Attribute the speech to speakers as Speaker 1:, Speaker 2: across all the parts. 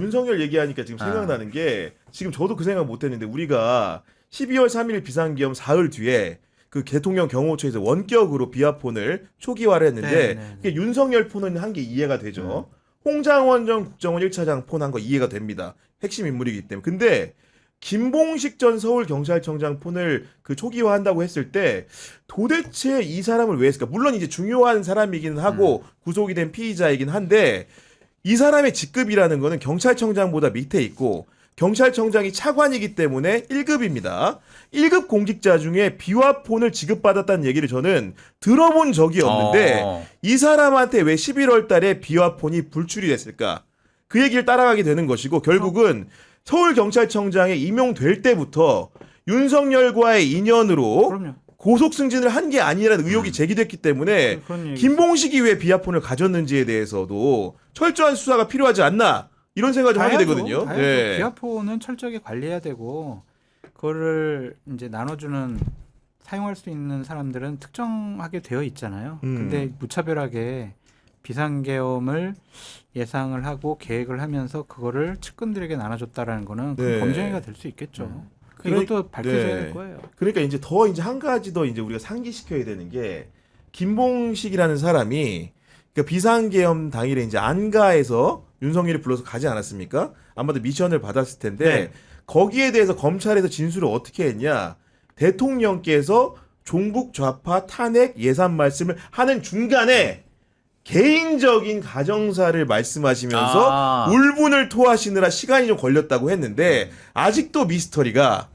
Speaker 1: 윤석열 얘기하니까 지금 생각나는 게 지금 저도 그 생각 못했는데 우리가 12월 3일 비상계엄 사흘 뒤에 그 대통령 경호처에서 원격으로 비화폰을 초기화를 했는데 그게 윤석열 폰은 한 게 이해가 되죠. 홍장원 전 국정원 1차장 폰 한 거 이해가 됩니다. 핵심 인물이기 때문에. 근데 김봉식 전 서울경찰청장 폰을 그 초기화한다고 했을 때 도대체 이 사람을 왜 했을까? 물론 이제 중요한 사람이긴 하고 구속이 된 피의자이긴 한데 이 사람의 직급이라는 거는 경찰청장보다 밑에 있고 경찰청장이 차관이기 때문에 1급입니다. 1급 공직자 중에 비화폰을 지급받았다는 얘기를 저는 들어본 적이 없는데 이 사람한테 왜 11월 달에 비화폰이 불출이 됐을까? 그 얘기를 따라가게 되는 것이고 결국은 서울경찰청장에 임용될 때부터 윤석열과의 인연으로
Speaker 2: 그럼요.
Speaker 1: 고속 승진을 한 게 아니라는 의혹이 제기됐기 때문에 김봉식이 왜 비화폰을 가졌는지에 대해서도 철저한 수사가 필요하지 않나 이런 생각을 좀 하게 되거든요.
Speaker 2: 네. 비화폰은 철저하게 관리해야 되고 그거를 이제 나눠주는 사용할 수 있는 사람들은 특정하게 되어 있잖아요. 근데 무차별하게 비상계엄을 예상을 하고 계획을 하면서 그거를 측근들에게 나눠줬다라는 거는 범죄가 될 수 있겠죠. 이것도 밝혀져야 될 거예요.
Speaker 1: 그러니까 이제 더 이제 한 가지 더 이제 우리가 상기시켜야 되는 게 김봉식이라는 사람이 그러니까 비상계엄 당일에 이제 안가에서 윤석열이 불러서 가지 않았습니까? 아마도 미션을 받았을 텐데 거기에 대해서 검찰에서 진술을 어떻게 했냐? 대통령께서 종북 좌파 탄핵 예산 말씀을 하는 중간에 개인적인 가정사를 말씀하시면서 울분을 토하시느라 시간이 좀 걸렸다고 했는데 아직도 미스터리가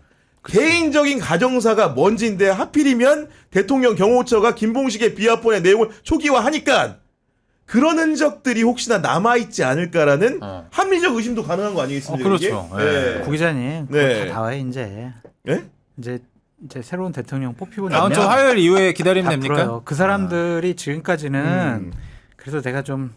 Speaker 1: 개인적인 가정사가 뭔지인데 하필이면 대통령 경호처가 김봉식의 비화폰의 내용을 초기화하니까 그런 흔적들이 혹시나 남아있지 않을까라는 합리적 의심도 가능한 거 아니겠습니까?
Speaker 3: 그렇죠.
Speaker 1: 네.
Speaker 2: 구 기자님 그거 다 나와요 이제.
Speaker 1: 네?
Speaker 2: 이제 새로운 대통령 뽑히고
Speaker 3: 다음
Speaker 2: 나면
Speaker 3: 주 화요일 이후에 기다리면
Speaker 2: 다
Speaker 3: 됩니까?
Speaker 2: 풀어요. 그 사람들이 지금까지는 그래서 내가 좀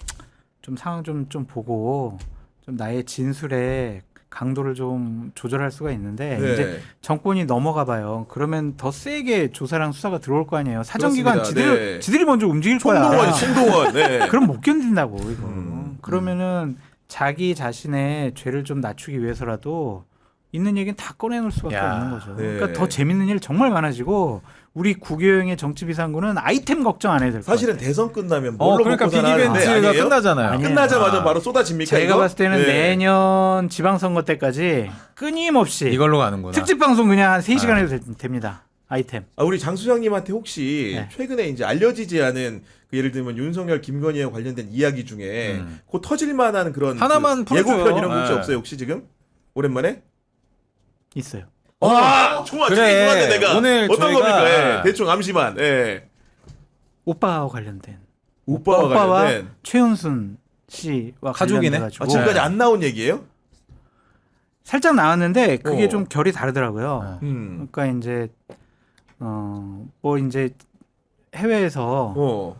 Speaker 2: 상황 좀 보고 좀 나의 진술에 강도를 좀 조절할 수가 있는데 이제 정권이 넘어가 봐요. 그러면 더 세게 조사랑 수사가 들어올 거 아니에요. 사정기관 지들이 먼저 움직일 거야.
Speaker 1: 총동원.
Speaker 2: 그럼 못 견딘다고 이거. 그러면은 자기 자신의 죄를 좀 낮추기 위해서라도 있는 얘기는 다 꺼내놓을 수밖에 없는 거죠. 그러니까 더 재밌는 일 정말 많아지고 우리 구교영의 정치비상구는 아이템 걱정 안 해도 될 거예요.
Speaker 1: 사실은 대선 끝나면 뭘로
Speaker 3: 그러니까
Speaker 1: 먹고 살아야
Speaker 3: 빅이벤트가 끝나잖아요.
Speaker 2: 아니에요.
Speaker 1: 끝나자마자 바로 쏟아집니까?
Speaker 2: 제가
Speaker 1: 이거?
Speaker 2: 봤을 때는 내년 지방선거 때까지 끊임없이
Speaker 3: 이걸로 가는구나.
Speaker 2: 특집 방송 그냥 한 3시간 해도 됩니다. 아이템.
Speaker 1: 우리 장 수장님한테 혹시 최근에 이제 알려지지 않은 그 예를 들면 윤석열, 김건희와 관련된 이야기 중에 곧 터질 만한 그런
Speaker 3: 하나만
Speaker 1: 그
Speaker 3: 풀어줘요.
Speaker 1: 예고편 이런 거 혹시 없어요? 혹시 지금? 오랜만에?
Speaker 2: 있어요.
Speaker 1: 좋아.
Speaker 3: 그래.
Speaker 1: 좋았네 내가.
Speaker 3: 오늘
Speaker 1: 어떤
Speaker 3: 저희가
Speaker 1: 겁니까? 대충 암시만.
Speaker 2: 오빠와 관련된.
Speaker 1: 오빠와 관련된.
Speaker 2: 최은순 씨와
Speaker 3: 가족이네.
Speaker 2: 관련돼가지고
Speaker 1: 지금까지 안 나온 얘기예요?
Speaker 2: 살짝 나왔는데 그게 좀 결이 다르더라고요.
Speaker 1: 음.
Speaker 2: 그러니까 이제 뭐 이제 해외에서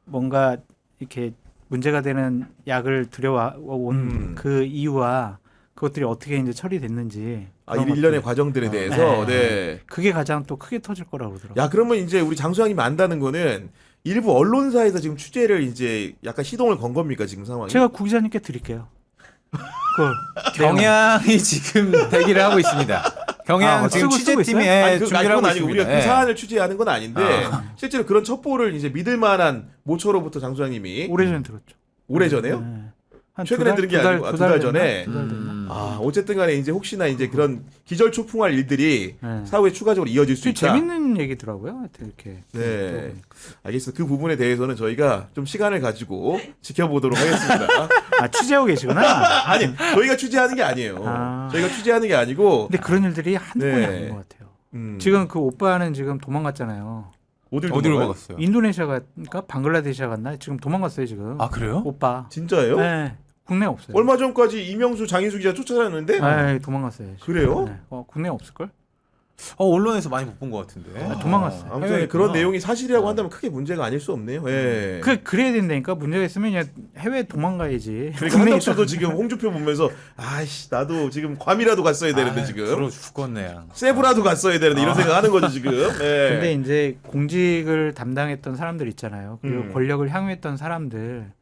Speaker 2: 뭔가 이렇게 문제가 되는 약을 들여온 그 이유와 그것들이 어떻게 이제 처리됐는지.
Speaker 1: 일련의 과정들에 대해서.
Speaker 2: 그게 가장 또 크게 터질 거라고 그러더라고요.
Speaker 1: 야, 그러면 이제 우리 장 수장님이 안다는 거는 일부 언론사에서 지금 취재를 이제 약간 시동을 건 겁니까 지금 상황이?
Speaker 2: 제가 구 기자님께 드릴게요.
Speaker 3: 경향이 지금 대기를 하고 있습니다. 경향 지금 취재팀에 준비를 하고
Speaker 1: 아니고
Speaker 3: 있습니다.
Speaker 1: 우리가 그 사안을 취재하는 건 아닌데 실제로 그런 첩보를 이제 믿을 만한 모처로부터 장 수장님이
Speaker 2: 오래전에 들었죠.
Speaker 1: 오래전에요?
Speaker 2: 네. 한
Speaker 1: 최근에 들은 게 아니고 두 달 전에.
Speaker 2: 됐나?
Speaker 1: 어쨌든 간에 이제 혹시나 이제 그런 기절초풍할 일들이 사후에 추가적으로 이어질 수 있다.
Speaker 2: 재밌는 얘기더라고요. 하여튼 이렇게.
Speaker 1: 네. 알겠습니다. 그 부분에 대해서는 저희가 좀 시간을 가지고 지켜보도록 하겠습니다.
Speaker 2: 취재하고 계시구나.
Speaker 1: 아니, 저희가 취재하는 게 아니에요. 저희가 취재하는 게 아니고.
Speaker 2: 근데 그런 일들이 한두 번이 아닌 것 같아요. 지금 그 오빠는 지금 도망갔잖아요.
Speaker 3: 어디로 갔어요?
Speaker 2: 인도네시아 갔나? 방글라데시아 갔나? 지금 도망갔어요 지금.
Speaker 3: 그래요?
Speaker 2: 오빠.
Speaker 1: 진짜예요?
Speaker 2: 네. 국내 없어요.
Speaker 1: 얼마 전까지 이명수, 장인수 기자 쫓아다녔는데?
Speaker 2: 네, 도망갔어요.
Speaker 1: 그래요?
Speaker 2: 네. 국내 없을걸?
Speaker 3: 언론에서 많이 못 본 것 같은데.
Speaker 2: 도망갔어요.
Speaker 1: 아무튼 그런 내용이 사실이라고 한다면 크게 문제가 아닐 수 없네요.
Speaker 2: 그래야 된다니까. 문제가 있으면 그냥 해외 도망가야지.
Speaker 1: 그러니까 한덕수도 지금 홍준표 보면서 아이씨 나도 지금 괌이라도 갔어야 되는데 지금.
Speaker 3: 들어 죽겠네.
Speaker 1: 세부라도 갔어야 되는데 이런 생각하는 거죠 지금.
Speaker 2: 근데 이제 공직을 담당했던 사람들 있잖아요. 그리고 권력을 향유했던 사람들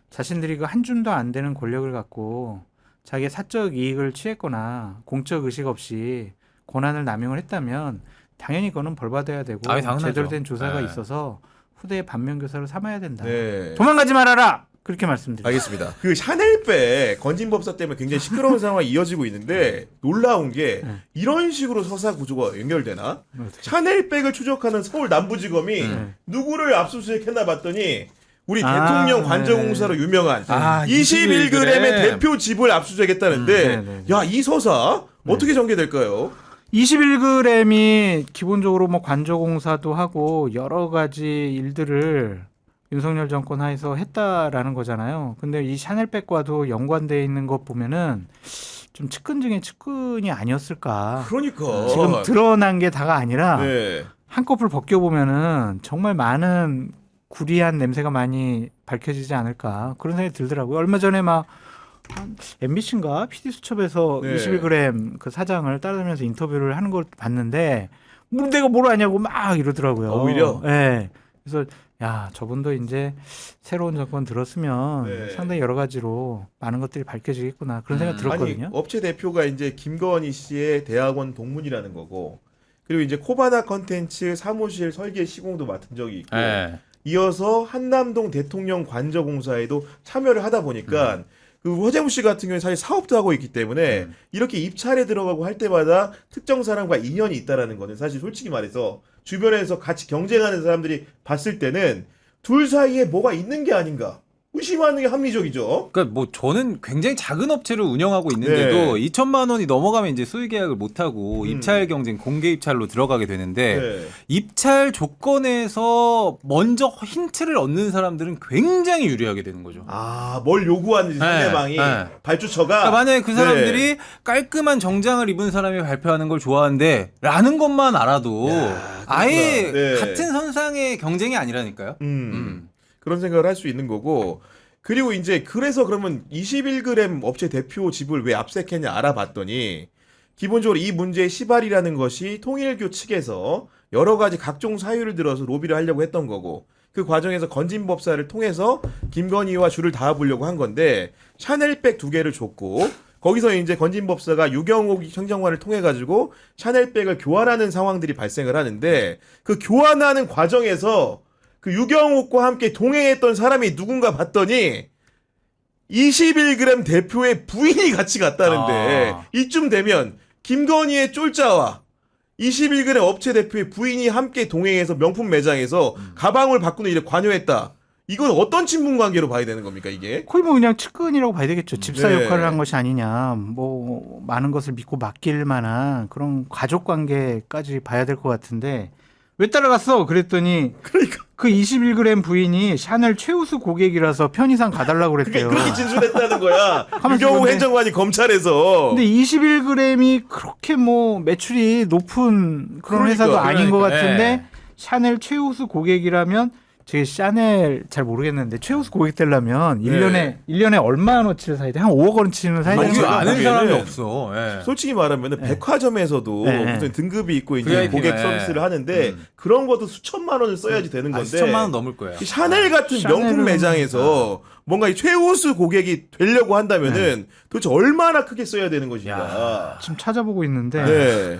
Speaker 2: 자신들이 그 한 줌도 안 되는 권력을 갖고 자기의 사적 이익을 취했거나 공적 의식 없이 권한을 남용을 했다면 당연히 그거는 벌받아야 되고
Speaker 3: 당연하죠.
Speaker 2: 제대로 된 조사가
Speaker 3: 네.
Speaker 2: 있어서 후대의 반면교사로 삼아야 된다.
Speaker 1: 네.
Speaker 2: 도망가지 말아라. 그렇게 말씀드립니다.
Speaker 1: 알겠습니다. 그 샤넬백 건진법사 때문에 굉장히 시끄러운 상황이 이어지고 있는데 놀라운 게 이런 식으로 서사 구조가 연결되나? 샤넬백을 추적하는 서울 남부지검이 누구를 압수수색했나 봤더니 우리 대통령 관저공사로 유명한 21g의 대표 집을 압수수색했다는데 야, 이 서사 어떻게 전개될까요?
Speaker 2: 21g이 기본적으로 뭐 관저공사도 하고 여러 가지 일들을 윤석열 정권 하에서 했다라는 거잖아요. 근데 이 샤넬백과도 연관돼 있는 것 보면은 좀 측근 중에 측근이 아니었을까.
Speaker 1: 그러니까
Speaker 2: 지금 드러난 게 다가 아니라
Speaker 1: 네.
Speaker 2: 한꺼풀 벗겨보면은 정말 많은 구리한 냄새가 많이 밝혀지지 않을까 그런 생각이 들더라고요. 얼마 전에 막 MBC인가 PD수첩에서
Speaker 1: 네.
Speaker 2: 21g 그 사장을 따라다니면서 인터뷰를 하는 걸 봤는데 뭐 내가 뭘 아냐고 막 이러더라고요.
Speaker 1: 오히려?
Speaker 2: 네. 그래서 야 저분도 이제 새로운 정권 들었으면
Speaker 1: 네.
Speaker 2: 상당히 여러 가지로 많은 것들이 밝혀지겠구나 그런 생각 들었거든요.
Speaker 1: 아니, 업체 대표가 이제 김건희 씨의 대학원 동문이라는 거고 그리고 이제 코바나 컨텐츠 사무실 설계 시공도 맡은 적이 있고 이어서 한남동 대통령 관저공사에도 참여를 하다 보니까 그 허재무 씨 같은 경우에 사실 사업도 하고 있기 때문에 이렇게 입찰에 들어가고 할 때마다 특정 사람과 인연이 있다라는 거는 사실 솔직히 말해서 주변에서 같이 경쟁하는 사람들이 봤을 때는 둘 사이에 뭐가 있는 게 아닌가 의심하는 게 합리적이죠.
Speaker 3: 그러니까 뭐 저는 굉장히 작은 업체를 운영하고 있는데도 2천만 원이 넘어가면 이제 수의 계약을 못 하고 입찰 경쟁 공개 입찰로 들어가게 되는데 입찰 조건에서 먼저 힌트를 얻는 사람들은 굉장히 유리하게 되는 거죠.
Speaker 1: 아, 뭘 요구하는지 상대방이 발주처가
Speaker 3: 그러니까 만약에 그 사람들이 깔끔한 정장을 입은 사람이 발표하는 걸 좋아하는데 라는 것만 알아도 아예 같은 선상의 경쟁이 아니라니까요.
Speaker 1: 그런 생각을 할 수 있는 거고 그리고 이제 그래서 그러면 21g 업체 대표 집을 왜 압색했냐 알아봤더니 기본적으로 이 문제의 시발이라는 것이 통일교 측에서 여러 가지 각종 사유를 들어서 로비를 하려고 했던 거고 그 과정에서 건진법사를 통해서 김건희와 줄을 닿아보려고 한 건데 샤넬백 2개를 줬고 거기서 이제 건진법사가 유경옥 행정관을 통해 가지고 샤넬백을 교환하는 상황들이 발생을 하는데 그 교환하는 과정에서 그 유경옥과 함께 동행했던 사람이 누군가 봤더니 21g 대표의 부인이 같이 갔다는데 이쯤 되면 김건희의 쫄자와 21g 업체 대표의 부인이 함께 동행해서 명품 매장에서 가방을 바꾸는 일에 관여했다. 이건 어떤 친분 관계로 봐야 되는 겁니까 이게?
Speaker 2: 거의 뭐 그냥 측근이라고 봐야 되겠죠. 집사
Speaker 1: 네.
Speaker 2: 역할을 한 것이 아니냐. 뭐 많은 것을 믿고 맡길 만한 그런 가족 관계까지 봐야 될 것 같은데 왜 따라갔어? 그랬더니
Speaker 1: 그러니까
Speaker 2: 그 21g 부인이 샤넬 최우수 고객이라서 편의상 가달라고 그랬대요.
Speaker 1: 그렇게 진술했다는 거야.
Speaker 2: 가만있어
Speaker 1: 유경옥
Speaker 2: 보네.
Speaker 1: 행정관이 검찰에서.
Speaker 2: 근데 21g이 그렇게 뭐 매출이 높은 그런
Speaker 1: 그러니까,
Speaker 2: 회사도 아닌 것
Speaker 3: 그러니까,
Speaker 2: 같은데 샤넬 최우수 고객이라면 제 샤넬 잘 모르겠는데 최우수 고객 되려면 1년에 얼마어치를 사야 돼? 한 5억 원치는 사야
Speaker 1: 아니,
Speaker 2: 되는
Speaker 3: 이거
Speaker 1: 제가
Speaker 2: 거야.
Speaker 3: 아는
Speaker 1: 보기에는
Speaker 3: 사람이 없어.
Speaker 1: 솔직히 말하면 백화점에서도 무슨 등급이 있고 이제
Speaker 3: VIP,
Speaker 1: 고객 서비스를 하는데 그런 것도 수천만 원을 써야지 되는 건데
Speaker 3: 수천만 원 넘을 거예요.
Speaker 1: 이 샤넬 같은 명품
Speaker 2: 샤넬은-
Speaker 1: 매장에서 뭔가 이 최우수 고객이 되려고 한다면은 도대체 얼마나 크게 써야 되는 것인가.
Speaker 2: 지금 찾아보고 있는데
Speaker 1: 네.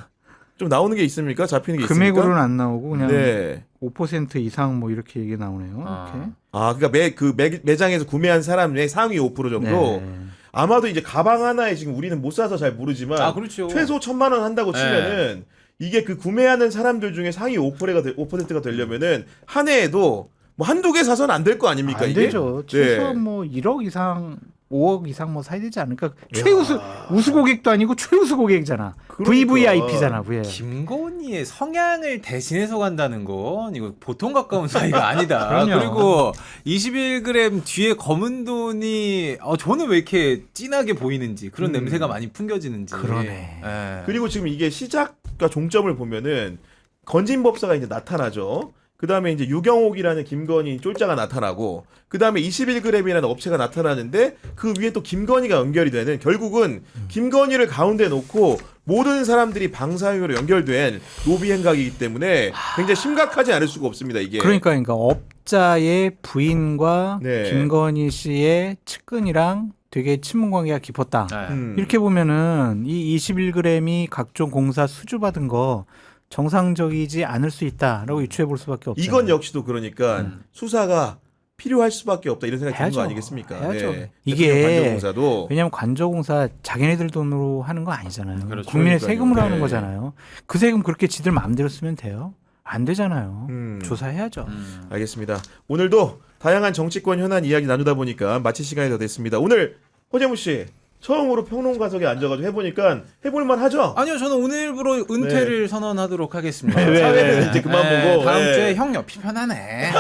Speaker 1: 좀 나오는 게 있습니까? 잡히는 게 있습니까?
Speaker 2: 금액으로는 안 나오고 그냥
Speaker 1: 네.
Speaker 2: 5% 이상 뭐 이렇게 얘기 나오네요. 이렇게.
Speaker 1: 아, 그러니까 매장에서 구매한 사람의 상위 5% 정도.
Speaker 2: 네.
Speaker 1: 아마도 이제 가방 하나에 지금 우리는 못 사서 잘 모르지만
Speaker 3: 그렇죠.
Speaker 1: 최소 1,000만 원 한다고 치면은 이게 그 구매하는 사람들 중에 상위 5%가 되려면은 한 해에도 뭐 한두 개 사서는 안 될 거 아닙니까
Speaker 2: 안
Speaker 1: 이게?
Speaker 2: 되죠. 최소한 뭐 1억 이상 5억 이상 뭐 사야 되지 않을까? 최우수 우수 고객도 아니고 최우수 고객이잖아.
Speaker 1: 그러니까.
Speaker 2: VVIP잖아.
Speaker 3: 김건희의 성향을 대신해서 간다는 건 이거 보통 가까운 사이가 아니다.
Speaker 2: 그럼요.
Speaker 3: 그리고 21g 뒤에 검은 돈이 저는 왜 이렇게 진하게 보이는지 그런 냄새가 많이 풍겨지는지.
Speaker 2: 그러네.
Speaker 3: 예.
Speaker 1: 그리고 지금 이게 시작과 종점을 보면은 건진법사가 이제 나타나죠. 그 다음에 이제 유경옥이라는 김건희 쫄자가 나타나고, 그 다음에 21g이라는 업체가 나타나는데, 그 위에 또 김건희가 연결이 되는, 결국은 김건희를 가운데 놓고 모든 사람들이 방사형으로 연결된 로비 행각이기 때문에 굉장히 심각하지 않을 수가 없습니다, 이게.
Speaker 2: 그러니까 업자의 부인과
Speaker 1: 네.
Speaker 2: 김건희 씨의 측근이랑 되게 친분 관계가 깊었다.
Speaker 3: 네.
Speaker 2: 이렇게 보면은 이 21g이 각종 공사 수주받은 거 정상적이지 않을 수 있다라고 유추해 볼 수밖에 없죠.
Speaker 1: 이건 역시도 그러니까 수사가 필요할 수밖에 없다 이런 생각이 드는 거
Speaker 2: 해야죠.
Speaker 1: 아니겠습니까?
Speaker 2: 해야죠.
Speaker 1: 네.
Speaker 2: 이게
Speaker 1: 관저공사도
Speaker 2: 왜냐하면 관저공사 자기네들 돈으로 하는 거 아니잖아요.
Speaker 3: 그렇죠.
Speaker 2: 국민의
Speaker 1: 그러니까요.
Speaker 2: 세금으로 하는
Speaker 1: 네.
Speaker 2: 거잖아요. 그 세금 그렇게 지들 마음대로 쓰면 돼요? 안 되잖아요. 조사해야죠.
Speaker 1: 알겠습니다. 오늘도 다양한 정치권 현안 이야기 나누다 보니까 마칠 시간이 더 됐습니다. 오늘 허재무 씨 처음으로 평론가석에 앉아가지고 해보니까 해볼만 하죠?
Speaker 3: 아니요, 저는 오늘부로 은퇴를 선언하도록 하겠습니다.
Speaker 1: 사회는 이제 그만 보고
Speaker 3: 다음
Speaker 1: 예.
Speaker 3: 주에 형 옆이 편하네.
Speaker 1: 네.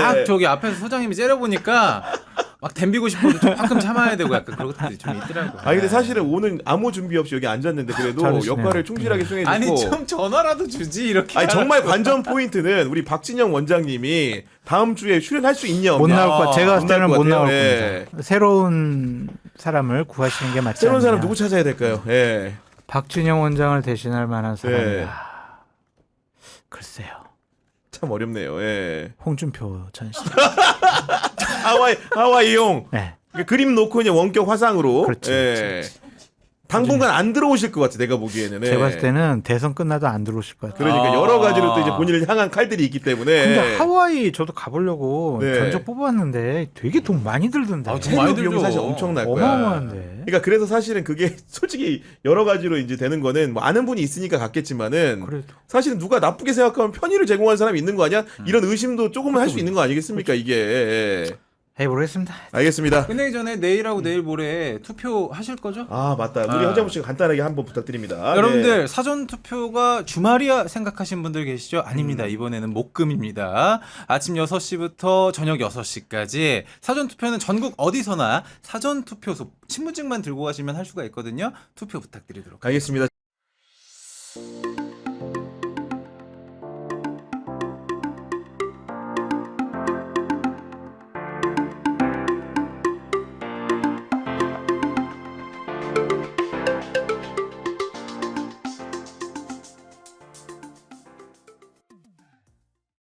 Speaker 3: 막 저기 앞에서 소장님이 째려보니까 막 덤비고 싶어도 조금 참아야 되고 약간 그런 것들이 좀 있더라고요.
Speaker 1: 아 근데 사실은 오늘 아무 준비 없이 여기 앉았는데 그래도
Speaker 2: 잘하시네요.
Speaker 1: 역할을 충실하게 수행해줬고
Speaker 3: 아니 좀 전화라도 주지 이렇게.
Speaker 1: 아니 정말 관전 포인트는 우리 박진영 원장님이 다음 주에 출연할 수 있냐 없냐
Speaker 2: 못 나올 것 제가 봤을 때는 못 나올
Speaker 1: 예.
Speaker 2: 겁니다. 새로운 사람을 구하시는 게 맞지
Speaker 1: 새로운
Speaker 2: 않느냐.
Speaker 1: 사람 누구 찾아야 될까요? 예.
Speaker 2: 박진영 원장을 대신할 만한 사람이
Speaker 1: 네.
Speaker 2: 글쎄요.
Speaker 1: 참 어렵네요. 예.
Speaker 2: 홍준표 전 씨.
Speaker 1: 하와이용
Speaker 2: 네.
Speaker 1: 그림 놓고 그냥 원격 화상으로
Speaker 2: 그렇지,
Speaker 1: 예. 당분간 안 들어오실 것 같아 내가 보기에는.
Speaker 2: 제가
Speaker 1: 예.
Speaker 2: 봤을 때는 대선 끝나도 안 들어오실 것 같아요.
Speaker 1: 그러니까 여러 가지로 또 이제 본인을 향한 칼들이 있기 때문에.
Speaker 2: 근데 하와이 저도 가보려고
Speaker 1: 네.
Speaker 2: 견적 뽑았는데 되게 돈 많이 들던데.
Speaker 3: 아, 돈 많이
Speaker 1: 비용
Speaker 3: 들죠.
Speaker 1: 사실 엄청날 거야.
Speaker 2: 어마어마한데.
Speaker 1: 그러니까 그래서 사실은 그게 솔직히 여러 가지로 이제 되는 거는 뭐 아는 분이 있으니까 갔겠지만은
Speaker 2: 그래도
Speaker 1: 사실은 누가 나쁘게 생각하면 편의를 제공하는 사람이 있는 거 아니야? 이런 의심도 조금은 할 수 있는 거 아니겠습니까 이게. 예.
Speaker 2: 해보겠습니다.
Speaker 1: 알겠습니다.
Speaker 3: 끝내기 전에 내일하고 내일 모레 투표하실 거죠?
Speaker 1: 아 맞다. 우리 허재무 씨가 간단하게 한번 부탁드립니다.
Speaker 3: 여러분들
Speaker 1: 네.
Speaker 3: 사전 투표가 주말이야 생각하신 분들 계시죠? 아닙니다. 이번에는 목금입니다. 아침 6시부터 저녁 6시까지 사전 투표는 전국 어디서나 사전 투표소 신분증만 들고 가시면 할 수가 있거든요. 투표 부탁드리도록
Speaker 1: 알겠습니다.